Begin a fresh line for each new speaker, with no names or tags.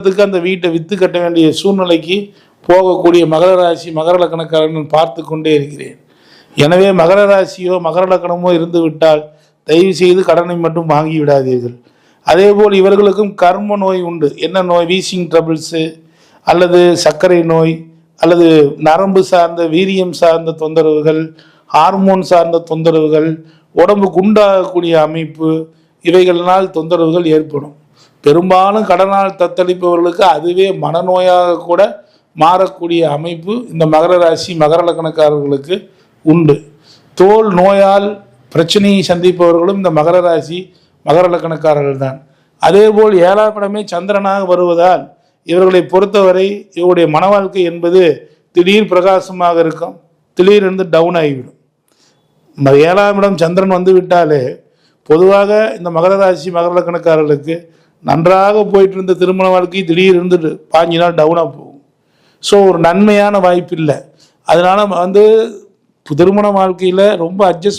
அந்த வீட்டை வித்து கட்ட வேண்டிய சூழ்நிலைக்கு போகக்கூடிய மகர ராசி மகர லக்கணக்காரர்கள் பார்த்து கொண்டே இருக்கிறேன். எனவே மகர ராசியோ மகர லக்கணமோ இருந்து விட்டால் தயவு செய்து கடனை மட்டும் வாங்கி விடாதீர்கள். அதேபோல் இவர்களுக்கும் கர்ம நோய் உண்டு. என்ன நோய்? வீசிங் ட்ரபிள்ஸு அல்லது சர்க்கரை நோய் அல்லது நரம்பு சார்ந்த வீரியம் சார்ந்த தொந்தரவுகள், ஹார்மோன் சார்ந்த தொந்தரவுகள், உடம்பு குண்டாகக்கூடிய அமைப்பு, இவைகளினால் தொந்தரவுகள் ஏற்படும். பெரும்பாலும் கடனால் தத்தளிப்பவர்களுக்கு அதுவே மனநோயாக கூட மாறக்கூடிய அமைப்பு இந்த மகர ராசி மகர லக்கணக்காரர்களுக்கு உண்டு. தோல் நோயால் பிரச்சனையை சந்திப்பவர்களும் இந்த மகர ராசி மகர லக்கணக்காரர்கள் தான். அதேபோல் 7ஆம் இடமே சந்திரனாக வருவதால் இவர்களை பொறுத்தவரை இவருடைய மன வாழ்க்கை என்பது திடீர் பிரகாசமாக இருக்கும், திடீரென்று டவுன் ஆகிவிடும். 7ஆம் இடம் சந்திரன் வந்து விட்டாலே பொதுவாக இந்த மகர ராசி மகர லக்கணக்காரர்களுக்கு நன்றாக போயிட்டு இருந்த திருமண வாழ்க்கை திடீர் இருந்துட்டு 5 நாள் டவுனாக போகும். ஸோ ஒரு நன்மையான வாய்ப்பு இல்லை. அதனால் திருமண வாழ்க்கையில் ரொம்ப அட்ஜஸ்ட்